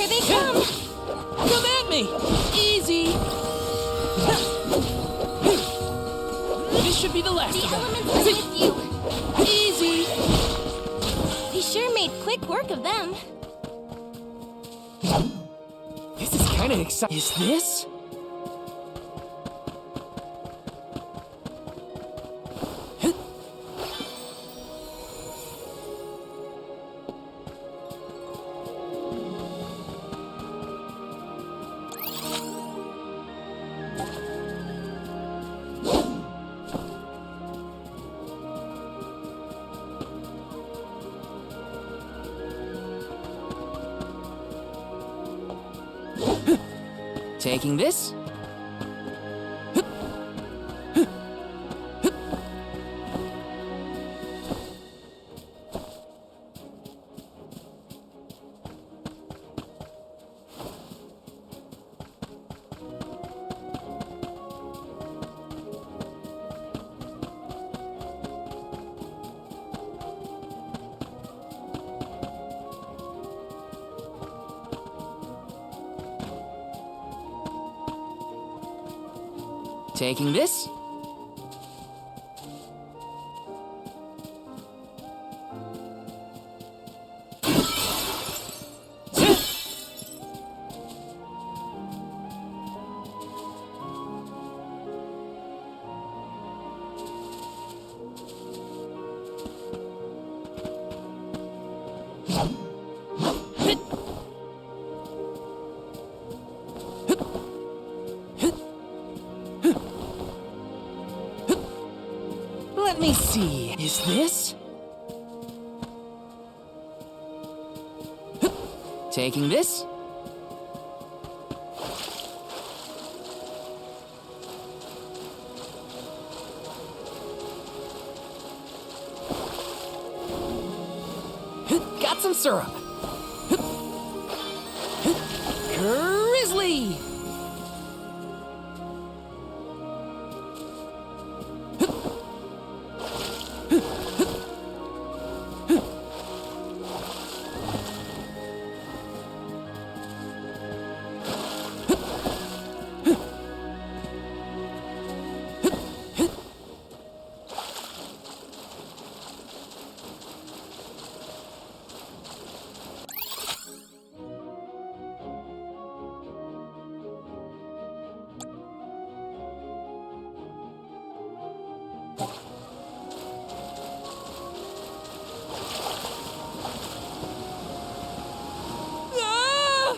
Here they come! Come at me! Easy! This should be the last The of them. elements are with you! Easy! We sure made quick work of them. This is kind of exciting. Is this? Taking this? Taking this? Let me see. Is this? Taking this? Got some syrup. Grizzly! Ah!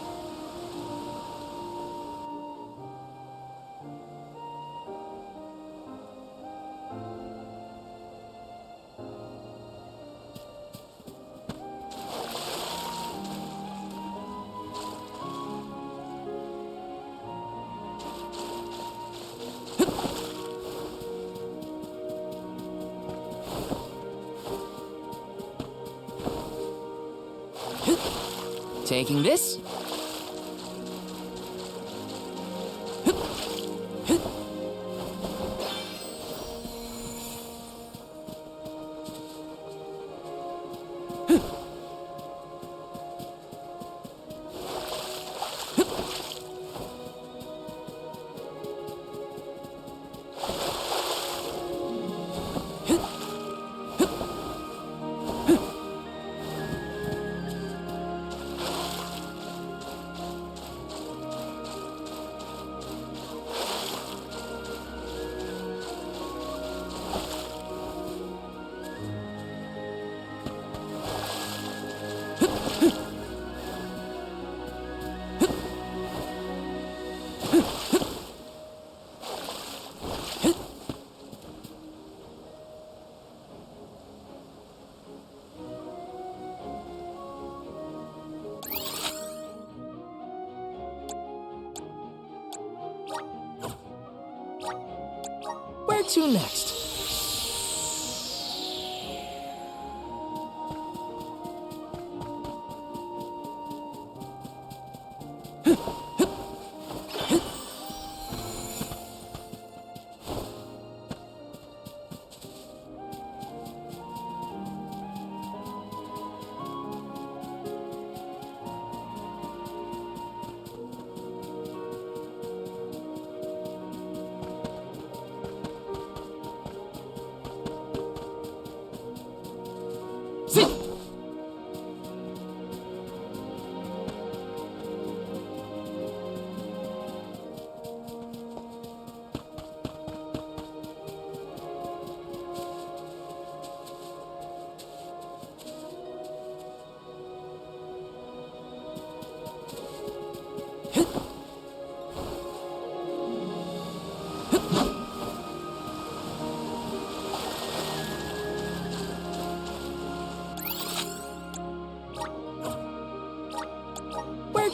Taking this? Where to next?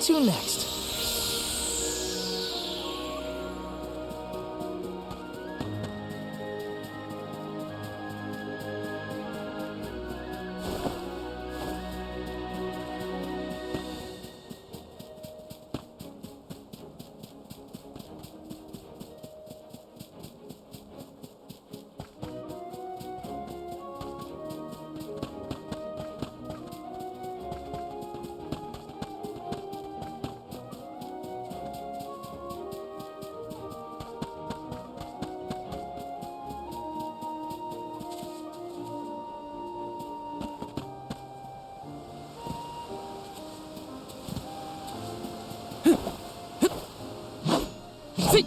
to next? See.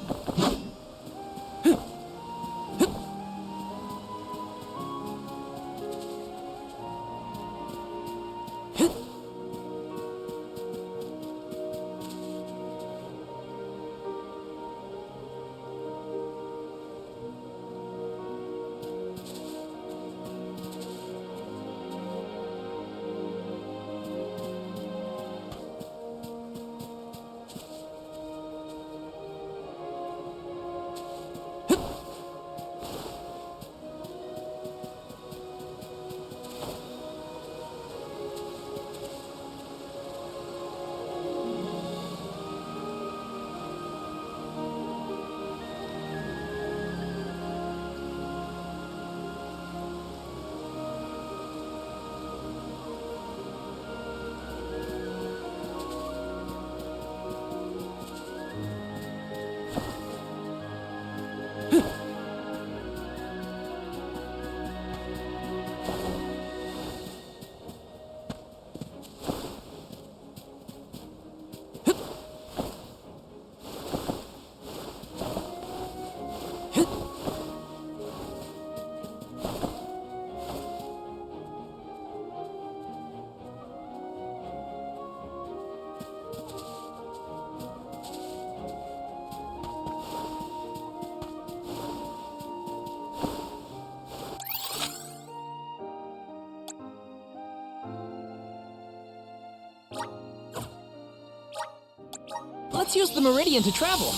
Let's use the meridian to travel.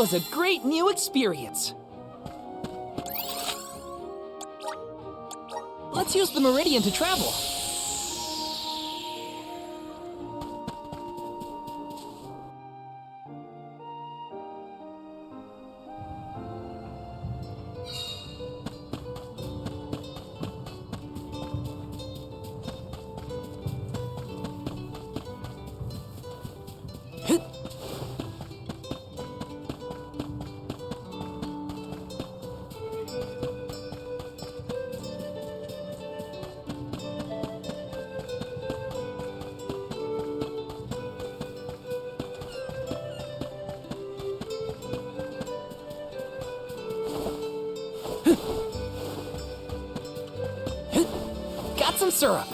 was a great new experience. Let's use the Meridian to travel. Got some syrup.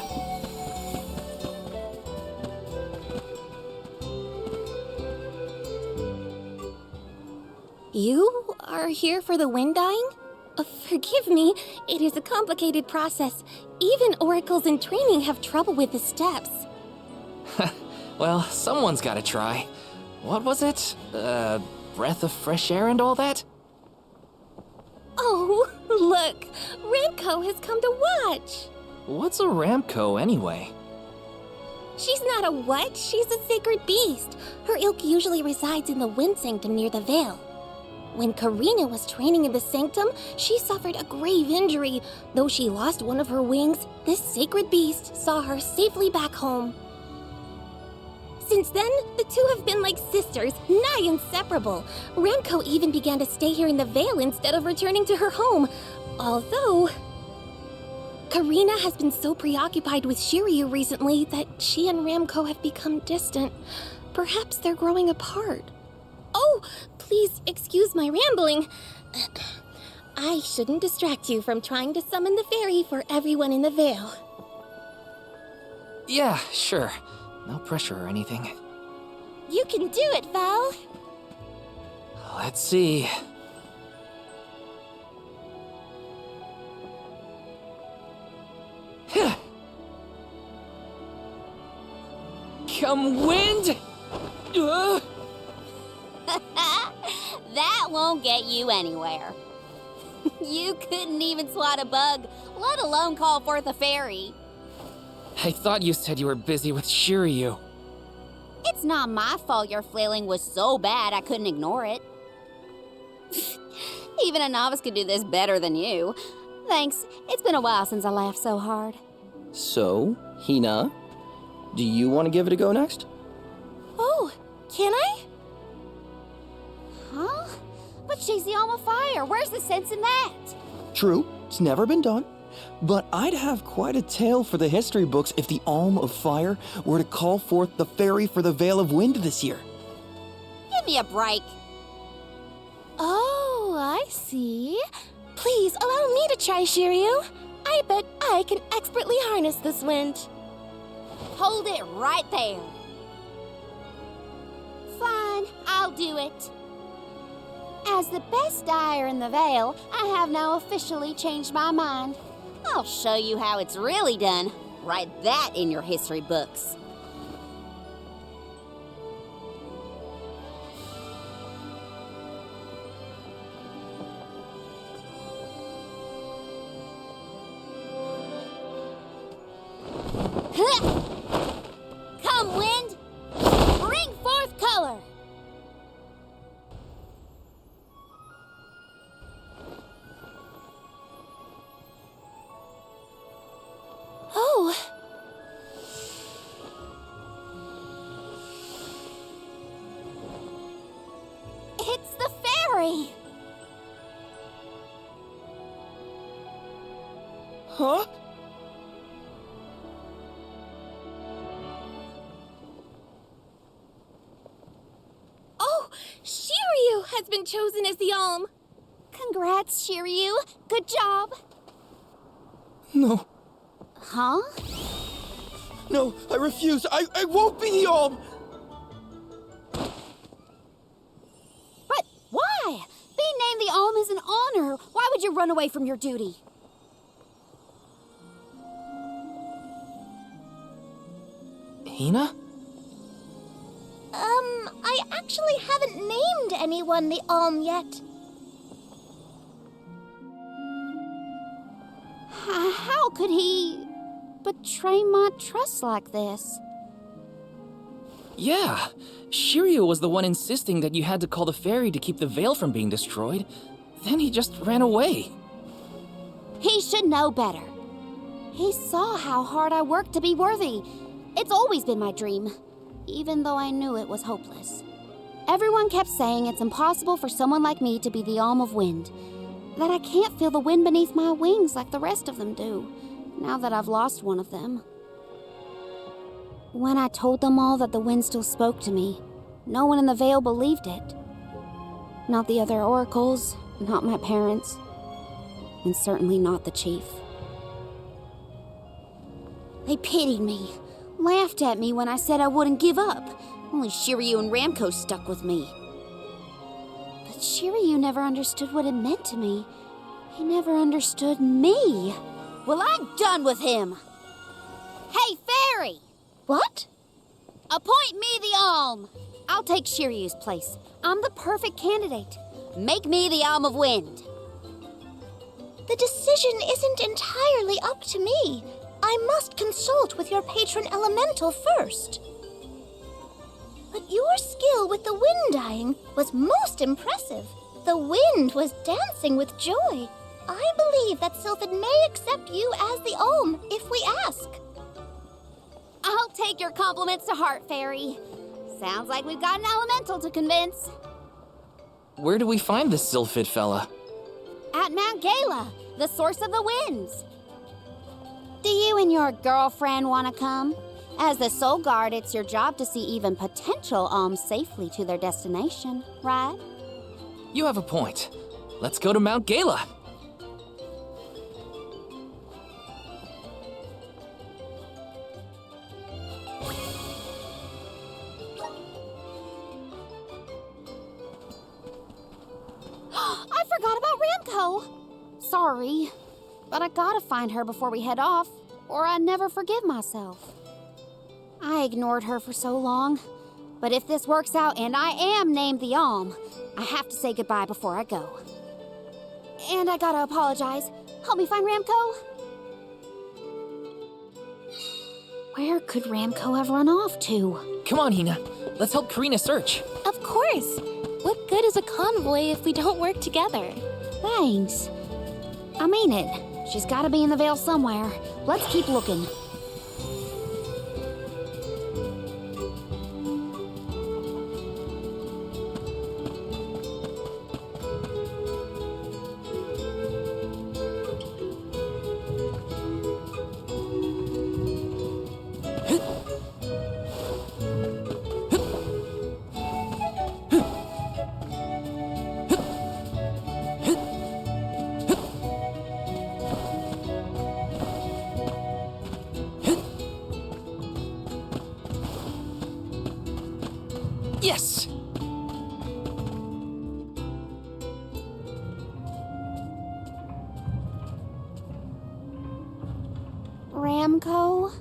You are here for the wind dying? Forgive me, it is a complicated process. Even oracles in training have trouble with the steps. Well, someone's gotta try. What was it? Breath of fresh air and all that? Oh, look! Ramco has come to watch! What's a Ramco anyway? She's not a what? She's a sacred beast. Her ilk usually resides in the Wind Sanctum near the Veil. When Karina was training in the Sanctum, she suffered a grave injury. Though she lost one of her wings, this sacred beast saw her safely back home. Since then, the two have been like sisters, nigh inseparable. Ramco even began to stay here in the Veil instead of returning to her home. Although, Karina has been so preoccupied with Shiryu recently that she and Ramco have become distant. Perhaps they're growing apart. Oh, please excuse my rambling. I shouldn't distract you from trying to summon the fairy for everyone in the Veil. Yeah, sure. No pressure or anything. You can do it, Val. Let's see. Come wind! That won't get you anywhere. You couldn't even swat a bug, let alone call forth a fairy. I thought you said you were busy with Shiryu. It's not my fault your flailing was so bad I couldn't ignore it. Even a novice could do this better than you. Thanks, it's been a while since I laughed so hard. So, Hina, do you want to give it a go next? Oh, can I? Huh? But she's the Alma Fire. Where's the sense in that? True, it's never been done. But I'd have quite a tale for the history books if the Alm of Fire were to call forth the fairy for the Veil of Wind this year. Give me a break. Oh, I see. Please allow me to try, Shiryu. I bet I can expertly harness this wind. Hold it right there. Fine, I'll do it. As the best dyer in the Veil, I have now officially changed my mind. I'll show you how it's really done. Write that in your history books. Come, wind! Bring forth color! Oh. It's the fairy! Huh? Oh, Shiryu has been chosen as the Alm. Congrats, Shiryu. Good job. No, Huh? no, I refuse. I won't be the Alm. But why? Being named the Alm is an honor. Why would you run away from your duty? Hina? I actually haven't named anyone the Alm yet. How could he betray my trust like this? Yeah, Shiryu was the one insisting that you had to call the fairy to keep the veil from being destroyed. Then he just ran away. He should know better. He saw how hard I worked to be worthy. It's always been my dream, even though I knew it was hopeless. Everyone kept saying it's impossible for someone like me to be the Alm of Wind, that I can't feel the wind beneath my wings like the rest of them do, now that I've lost one of them. When I told them all that the wind still spoke to me, no one in the Vale believed it. Not the other oracles, not my parents, and certainly not the chief. They pitied me, laughed at me when I said I wouldn't give up. Only Shiryu and Ramco stuck with me. But Shiryu never understood what it meant to me. He never understood me. Well, I'm done with him. Hey, Fairy! What? Appoint me the Alm. I'll take Shiryu's place. I'm the perfect candidate. Make me the Alm of Wind. The decision isn't entirely up to me. I must consult with your patron elemental first. But your skill with the wind dying was most impressive. The wind was dancing with joy. I believe that Sylphid may accept you as the Alm if we ask. I'll take your compliments to heart, Fairy. Sounds like we've got an elemental to convince. Where do we find this Sylphid fella? At Mount Gala, the source of the winds. Do you and your girlfriend want to come? As the Soul Guard, it's your job to see even potential alms safely to their destination, right? You have a point. Let's go to Mount Gala. I forgot about Ramco. Sorry, but I gotta find her before we head off, or I'd never forgive myself. I ignored her for so long, but if this works out and I am named the Alm, I have to say goodbye before I go. And I gotta apologize. Help me find Ramco. Where could Ramco have run off to? Come on, Hina. Let's help Karina search. Of course. What good is a convoy if we don't work together? Thanks. I mean it. She's gotta be in the Vale somewhere. Let's keep looking. Yes! Ramco?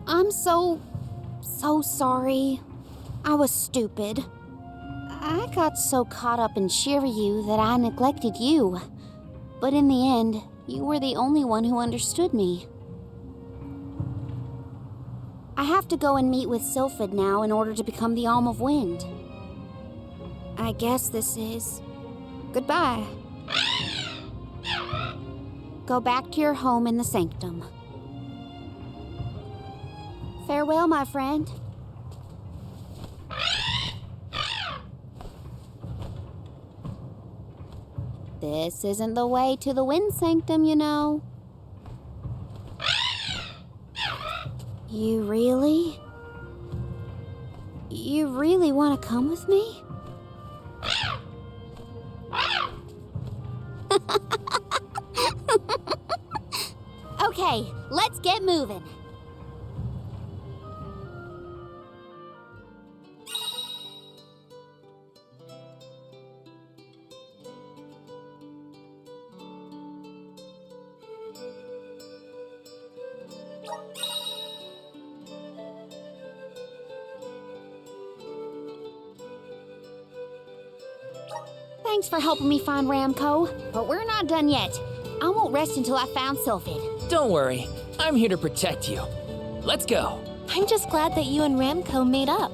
I'm so sorry. I was stupid. I got so caught up in Shiryu that I neglected you. But in the end, you were the only one who understood me. I have to go and meet with Sylphid now in order to become the Alm of Wind. I guess this is goodbye. Go back to your home in the sanctum. Farewell, my friend. This isn't the way to the Wind Sanctum, you know. You really want to come with me? Okay, let's get moving. Thanks for helping me find Ramco, but we're not done yet. I won't rest until I found Sylphid. Don't worry, I'm here to protect you. Let's go. I'm just glad that you and Ramco made up.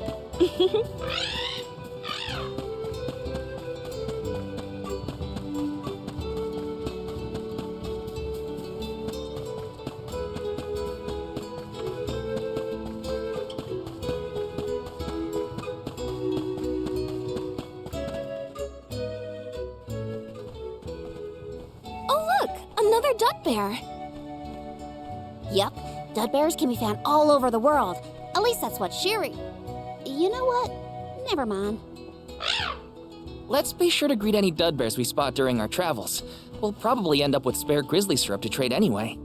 Oh look, another duck bear. Yep, dud bears can be found all over the world. At least that's what Sherry... You know what? Never mind. Let's be sure to greet any dud bears we spot during our travels. We'll probably end up with spare grizzly syrup to trade anyway.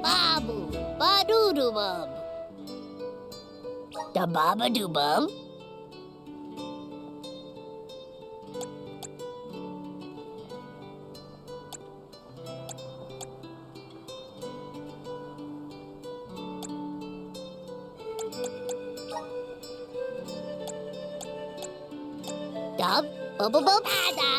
Babu, ba-doo-doo-bub. Da baba-doo-bub? Dub, bub-bub-bub, da.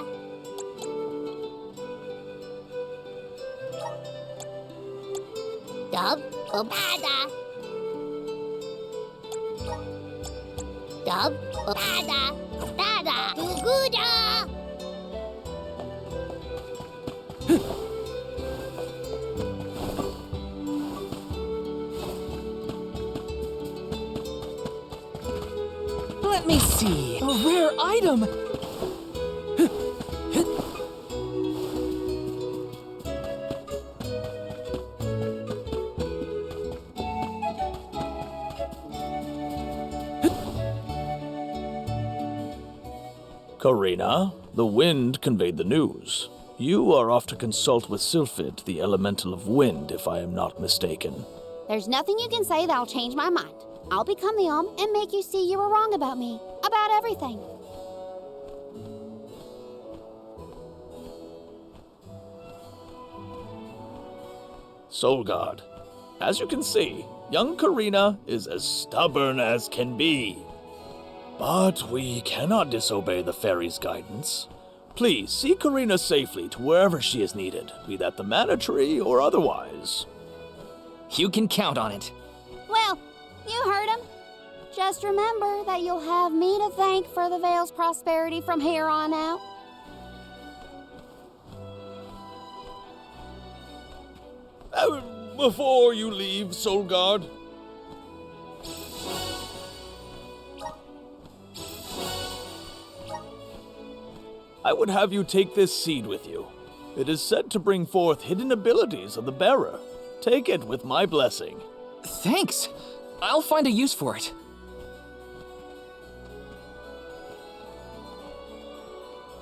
Dub, bub-da. Dub, bub-da. Da-da, goo-goo-da. Let me see. A rare item. Karina, the wind conveyed the news. You are off to consult with Sylphid, the elemental of wind, if I am not mistaken. There's nothing you can say that'll change my mind. I'll become the and make you see you were wrong about me. About everything. Solgard, as you can see, young Karina is as stubborn as can be. But we cannot disobey the fairy's guidance. Please see Karina safely to wherever she is needed, be that the Mana Tree or otherwise. You can count on it. Well, you heard him. Just remember that you'll have me to thank for the Vale's prosperity from here on out. Before you leave, Solgard, I would have you take this seed with you. It is said to bring forth hidden abilities of the bearer. Take it with my blessing. Thanks. I'll find a use for it.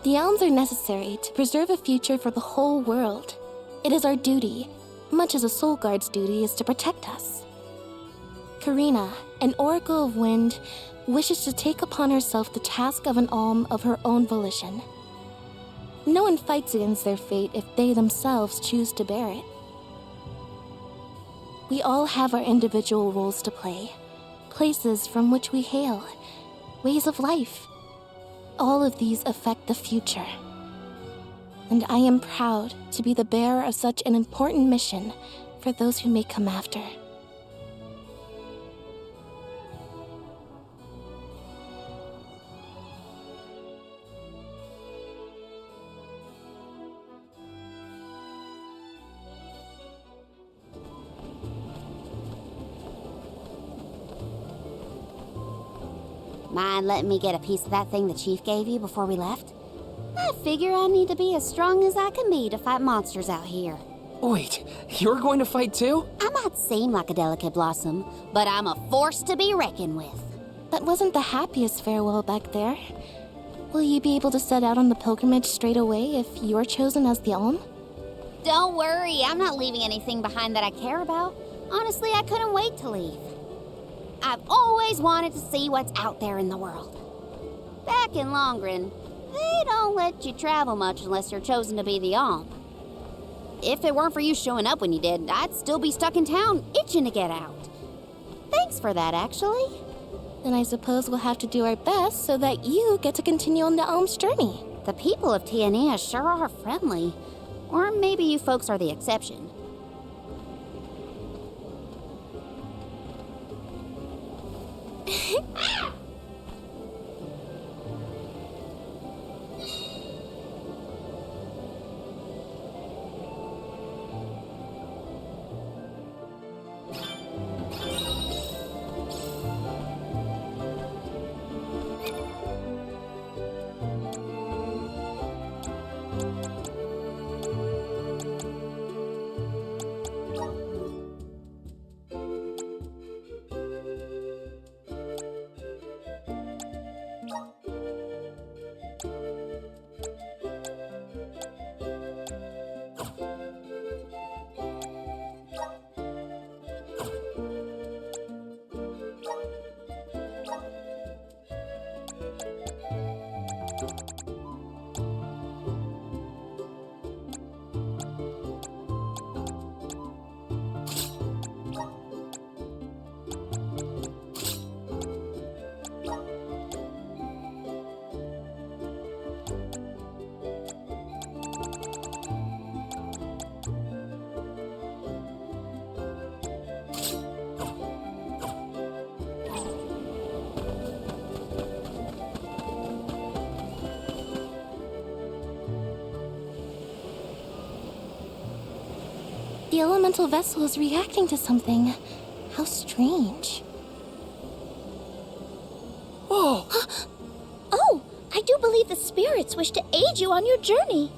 The elms are necessary to preserve a future for the whole world. It is our duty, much as a soul guard's duty is to protect us. Karina, an oracle of wind, wishes to take upon herself the task of an alm of her own volition. No one fights against their fate if they themselves choose to bear it. We all have our individual roles to play, places from which we hail, ways of life. All of these affect the future. And I am proud to be the bearer of such an important mission for those who may come after. Mind letting me get a piece of that thing the chief gave you before we left? I figure I need to be as strong as I can be to fight monsters out here. Wait, you're going to fight too? I might seem like a delicate blossom, but I'm a force to be reckoned with. That wasn't the happiest farewell back there. Will you be able to set out on the pilgrimage straight away if you're chosen as the alm? Don't worry, I'm not leaving anything behind that I care about. Honestly, I couldn't wait to leave. I've always wanted to see what's out there in the world. Back in Longren, they don't let you travel much unless you're chosen to be the Alm. If it weren't for you showing up when you did, I'd still be stuck in town, itching to get out. Thanks for that, actually. Then I suppose we'll have to do our best so that you get to continue on the Alm's journey. The people of Tiania sure are friendly. Or maybe you folks are the exception. The elemental vessel is reacting to something. How strange. Oh, Oh, I do believe the spirits wish to aid you on your journey.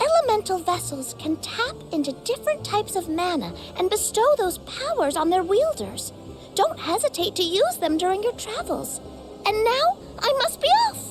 Elemental vessels can tap into different types of mana and bestow those powers on their wielders. Don't hesitate to use them during your travels. And now, I must be off!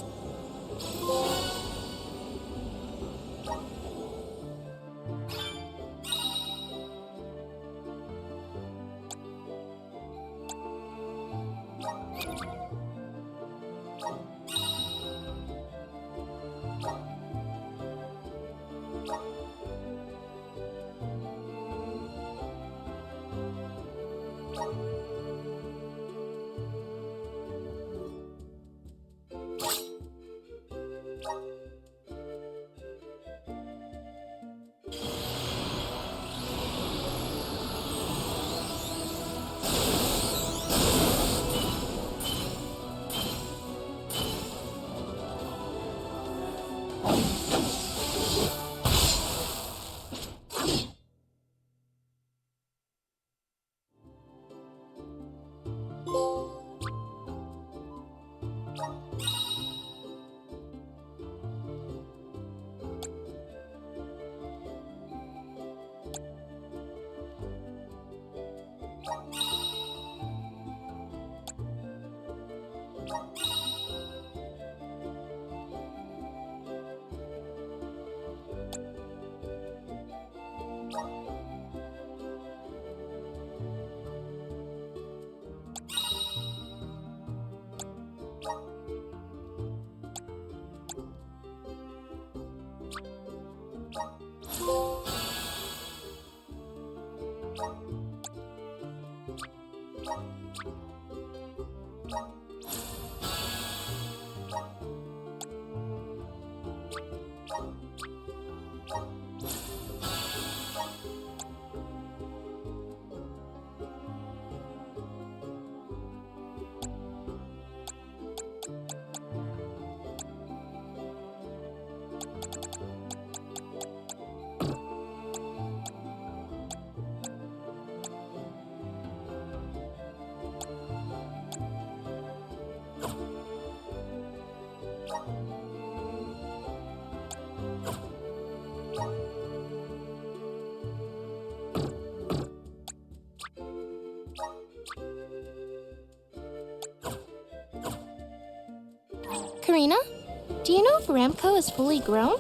Karina, do you know if Ramco is fully grown?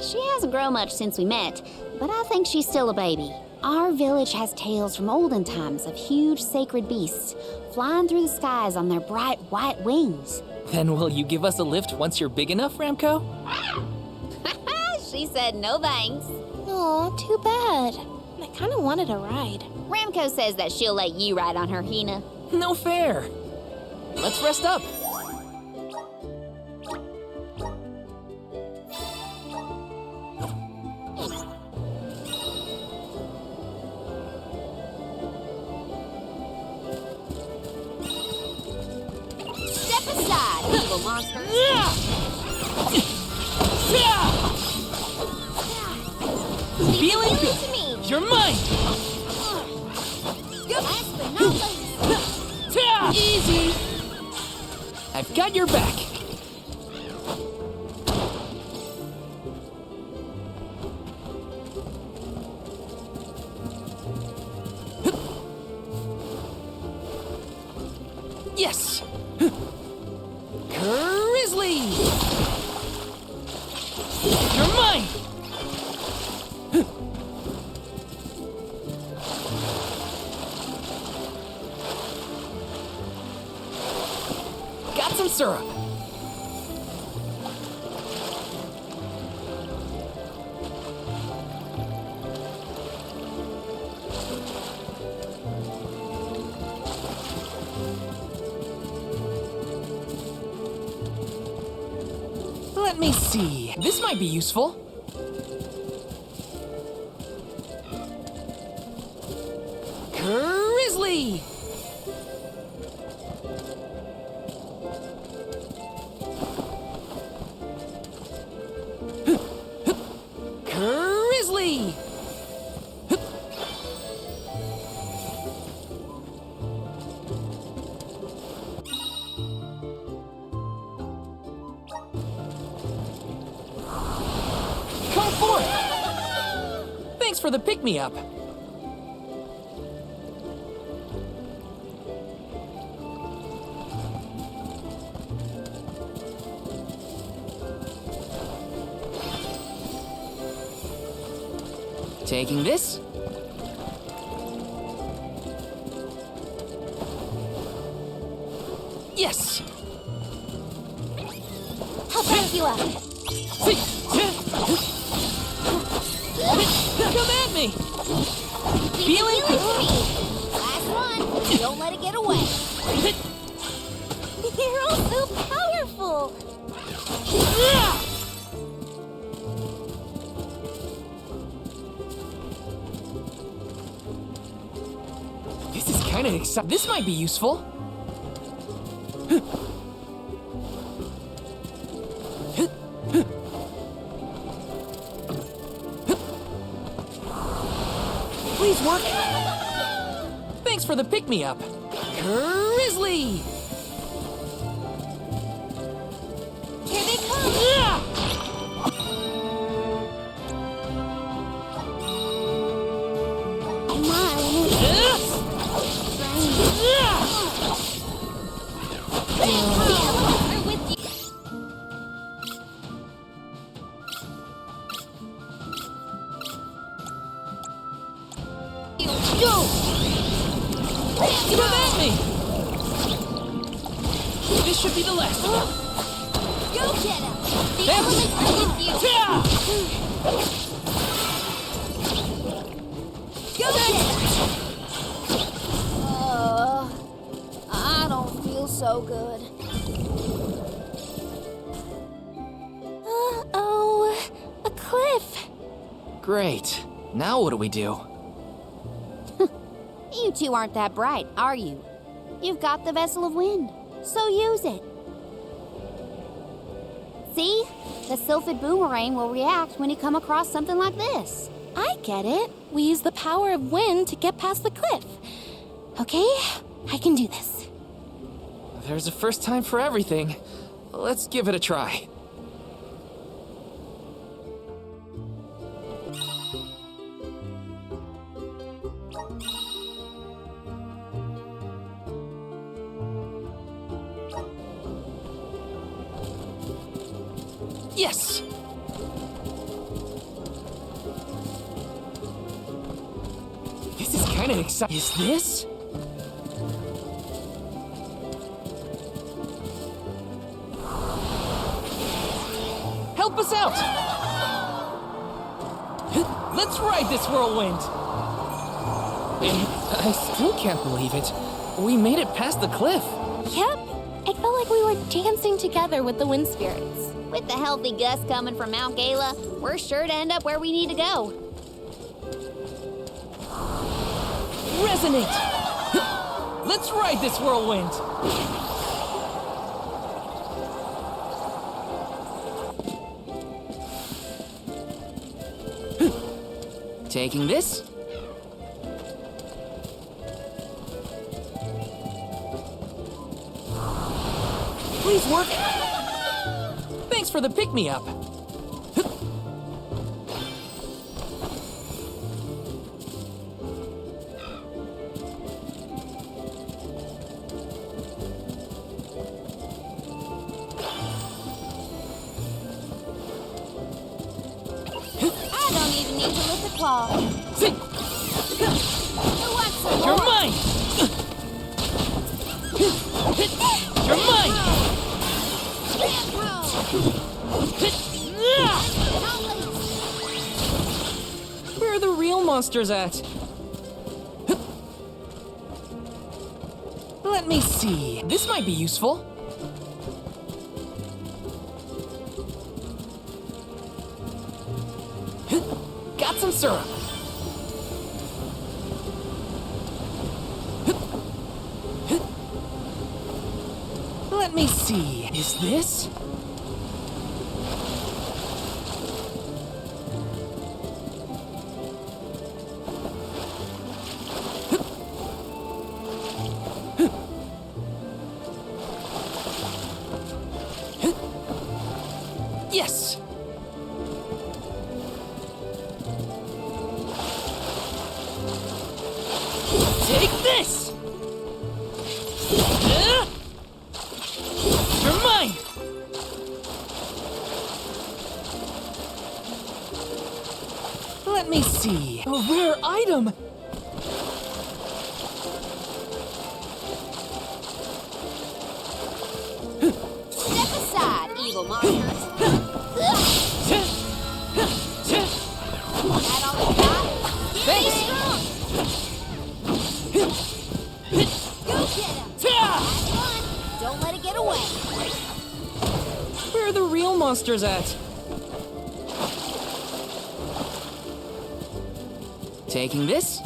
She hasn't grown much since we met, but I think she's still a baby. Our village has tales from olden times of huge sacred beasts flying through the skies on their bright white wings. Then will you give us a lift once you're big enough, Ramco? She said no thanks. Aw, too bad. I kind of wanted a ride. Ramco says that she'll let you ride on her, Hina. No fair. Let's rest up. Step aside, evil monster. Feeling Give it good. to me. You're mine. Last but not least. Easy. I've got your back. Yes. Grizzly. You're mine. Got some syrup. Let me see. This might be useful. Grizzly! Grizzly! Come forth! Thanks for the pick-me-up. Taking this. Yes! I'll back you up. Come at me! Feeling Give it to me. Last one. Don't let it get away. You're all so powerful. This is kind of exciting. This might be useful. Please work. Thanks for the pick-me-up. Grizzly! Here they come. Go! Come at me! This should be the last of them. Go get him. The Thanks. elements are with you. Go get him. I don't feel so good. Uh-oh. A cliff. Great. Now what do we do? You two aren't that bright, are you? You've got the Vessel of Wind, so use it. See? The Sylphid Boomerang will react when you come across something like this. I get it. We use the power of wind to get past the cliff. Okay, I can do this. There's a first time for everything. Let's give it a try. Yes! kinda exciting. Is this? Help us out! Let's ride this whirlwind! I still can't believe it. We made it past the cliff. Yep. It felt like we were dancing together with the wind spirits. With the healthy gust coming from Mount Gala, we're sure to end up where we need to go. Resonate! Let's ride this whirlwind! Taking this? Please work! Thanks for the pick-me-up. I don't even need to lift a claw. Who wants some You're more? mine! You're mine! Where are the real monsters at? Let me see. This might be useful. Got some syrup. Let me see. Is this? Yes! Take this! You're mine! Let me see. A rare item! Step aside, evil monsters. That all you got? Thanks! Go get him! That's one. Don't let it get away. Where are the real monsters at? Taking this?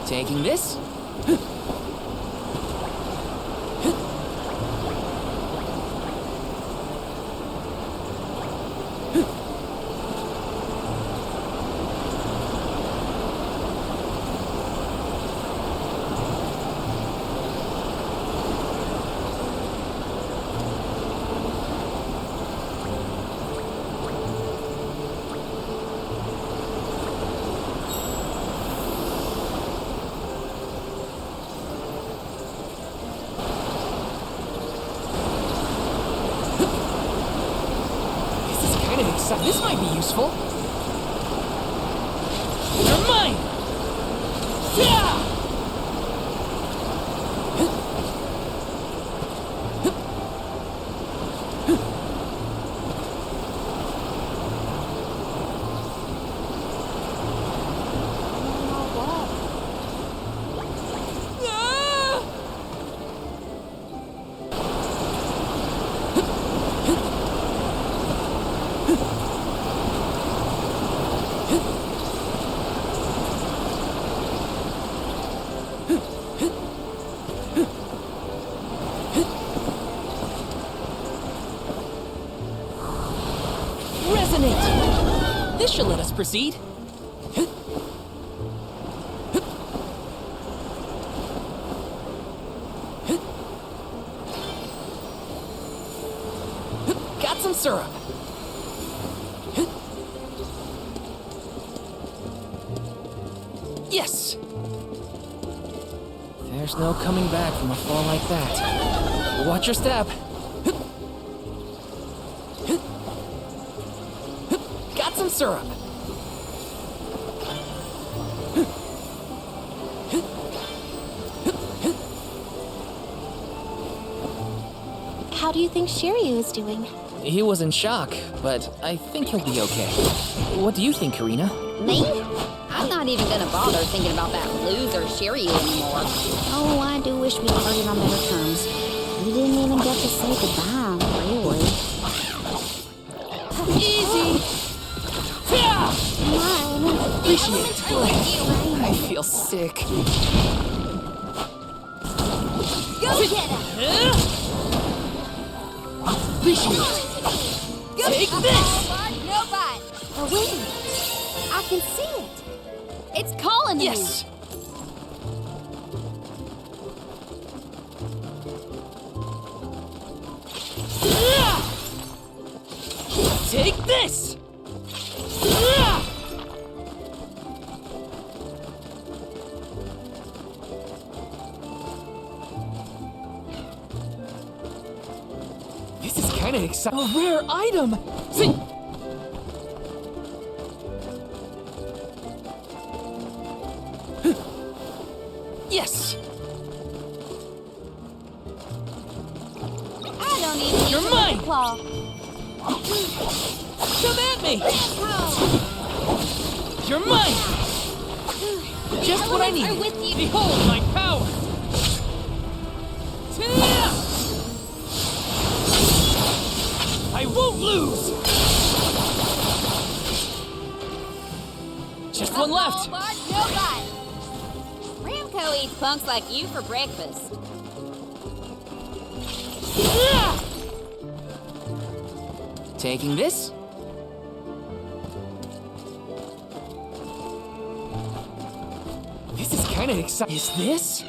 Taking this? This might be useful. You're mine! Yeah! Resonate! This should let us proceed. Got some syrup. Yes! There's no coming back from a fall like that. Watch your step. Got some syrup. How do you think Shiryu is doing? He was in shock, but I think he'll be okay. What do you think, Karina? Me? I'm not even gonna bother thinking about that loser Shiryu anymore. Oh, I do wish we parted on better terms. We didn't even get to say goodbye, really. Easy! Yeah! Mine. Appreciate it. I feel sick. Go get him! Appreciate it. Take this! No bite. A wind. I can see it. It's calling to Yes! Take this! This is kind of exciting. A rare item! See? Yes! I don't even need You're to mine. claw. Come at me! You're mine! Just what I Elements are need! with you. Behold my power! I won't lose! Just one left! No bite. Ramco eats punks like you for breakfast. Taking this? This is kind of exciting. Is this?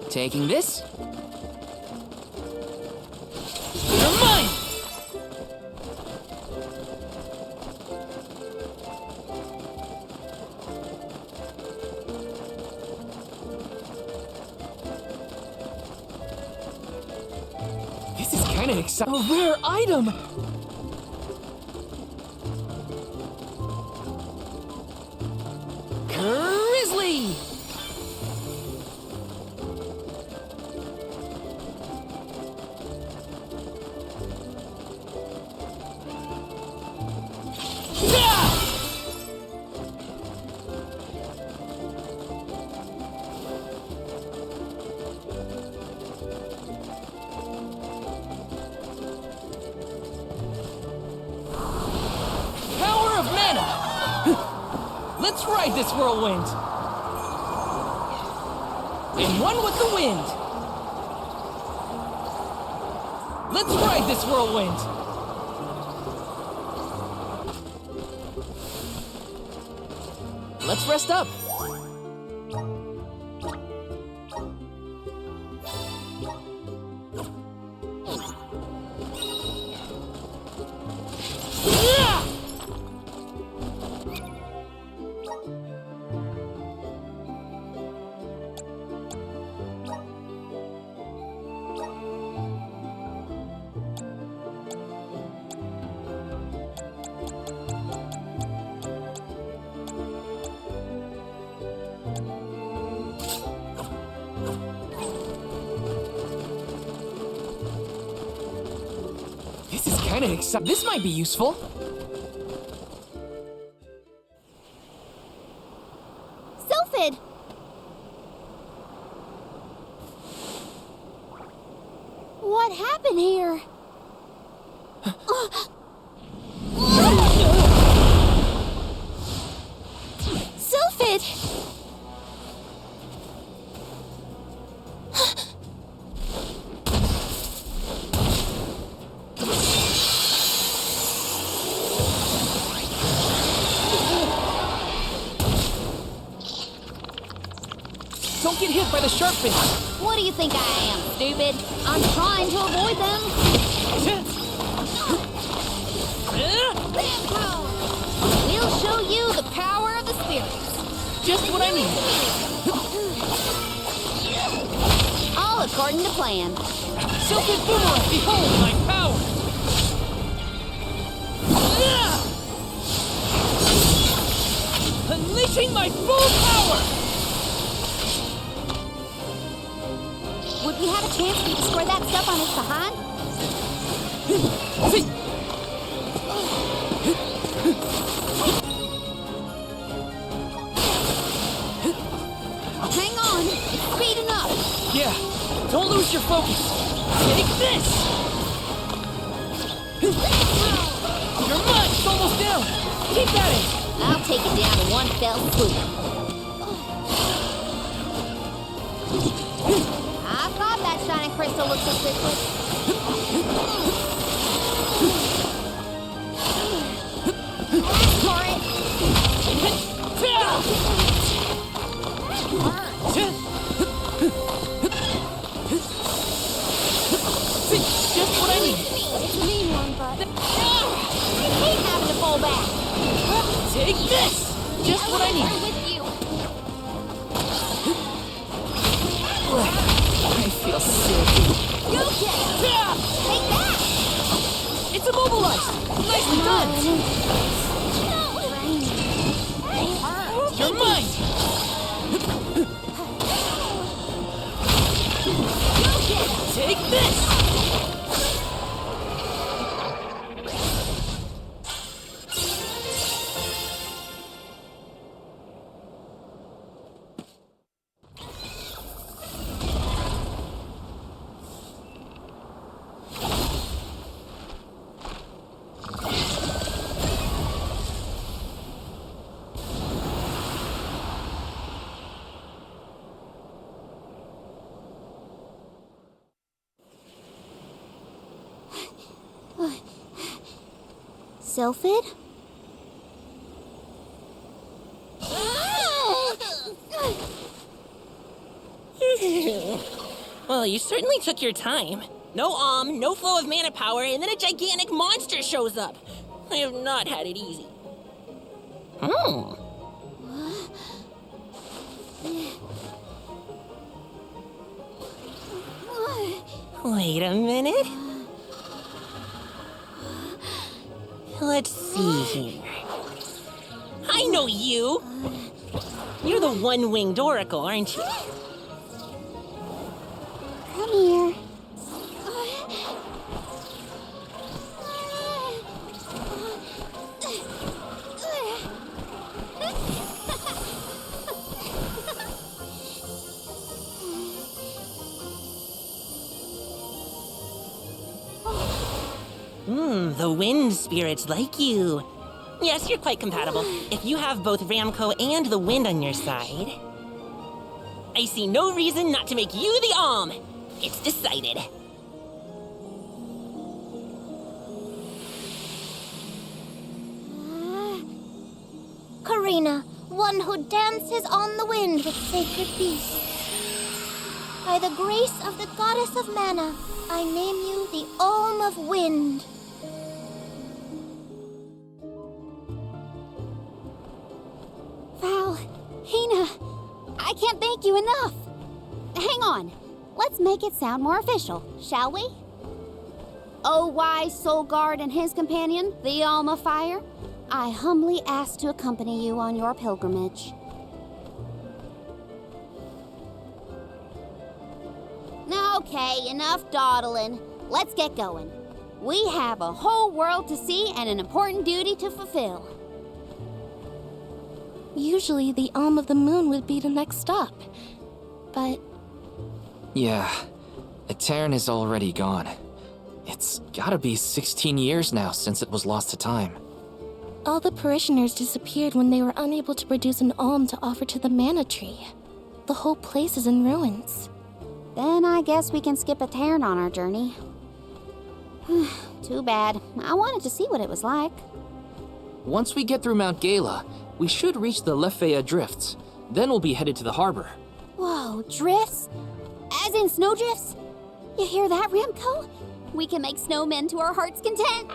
Taking this? You're mine! This is kind of exciting. A rare item! Grizzly! Power of mana! Let's ride this whirlwind! And one with the wind! Let's ride this whirlwind! Let's rest up! This is kind of exciting. This might be useful. Sylphid! What happened here? Sylphid! Don't get hit by the shark fin! What do you think I am, stupid? I'm trying to avoid them. We'll show you the power of the spirits. Just what I need. All according to plan. Sylphid Boomerang, behold my power! Unleashing my full power! Would we have a chance to destroy that stuff on its behind? Hang on, it's speeding up. Yeah, don't lose your focus. Take this! Your mind's almost down. Keep at it! I'll take it down in one fell swoop. I thought that shining crystal looked suspicious. For it. Just what I need. It's a mean one, but I hate having to fall back. Take this! Just what I I'm need. with you. I feel sick. Go get it. Take that. It's immobilized! Nicely done! You're mine! Take this! Sylphid? Well, you certainly took your time. No flow of mana power, and then a gigantic monster shows up. I have not had it easy. Wait a minute. Let's see here. I know you! You're the one-winged oracle, aren't you? Come here. The wind spirits like you. Yes, you're quite compatible. If you have both Ramco and the wind on your side, I see no reason not to make you the Alm. It's decided. Karina, one who dances on the wind with sacred beasts. By the grace of the goddess of mana, I name you the Alm of Wind. Val, Hina, I can't thank you enough. Hang on. Let's make it sound more official, shall we? O wise Soul Guard and his companion, the Alm of Fire, I humbly ask to accompany you on your pilgrimage. Now, okay, enough dawdling. Let's get going. We have a whole world to see and an important duty to fulfill. Usually the Alm of the Moon would be the next stop. But Yeah, Etern is already gone. It's gotta be 16 years now since it was lost to time. All the parishioners disappeared when they were unable to produce an alm to offer to the mana tree. The whole place is in ruins. Then I guess we can skip a Terran on our journey. Too bad. I wanted to see what it was like. Once we get through Mount Gala, we should reach the Lefaya Drifts. Then we'll be headed to the harbor. Whoa, drifts? As in snowdrifts? You hear that, Remco? We can make snowmen to our heart's content.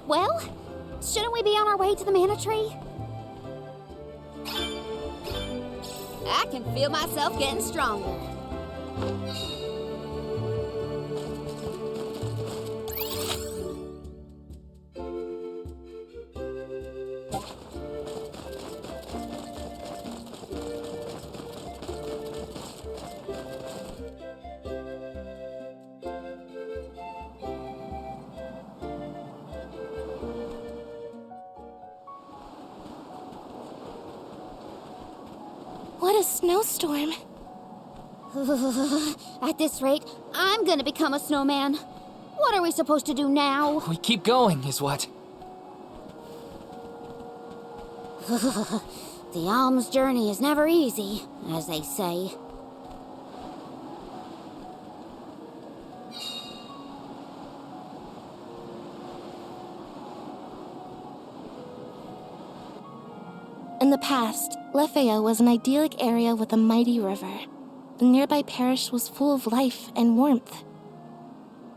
Well, shouldn't we be on our way to the mana tree? I can feel myself getting stronger. What a snowstorm. At this rate, I'm gonna become a snowman. What are we supposed to do now? We keep going, is what? The alm's journey is never easy, as they say. In the past, Lefaya was an idyllic area with a mighty river. The nearby parish was full of life and warmth.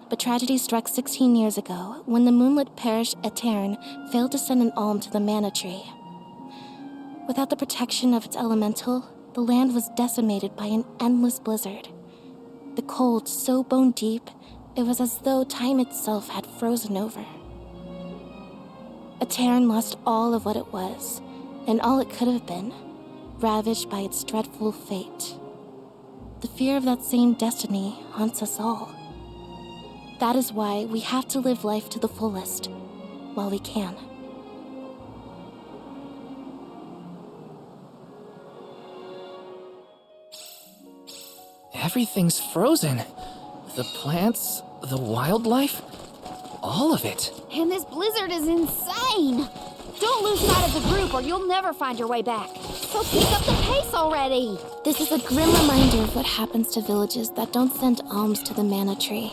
But tragedy struck 16 years ago when the moonlit parish Aetern failed to send an alm to the mana tree. Without the protection of its elemental, the land was decimated by an endless blizzard. The cold so bone deep, it was as though time itself had frozen over. Aetern lost all of what it was, and all it could have been, ravaged by its dreadful fate. The fear of that same destiny haunts us all. That is why we have to live life to the fullest, while we can. Everything's frozen. The plants, the wildlife, all of it. And this blizzard is insane! Don't lose sight of the group or you'll never find your way back. So pick up the pace already! This is a grim reminder of what happens to villages that don't send alms to the mana tree.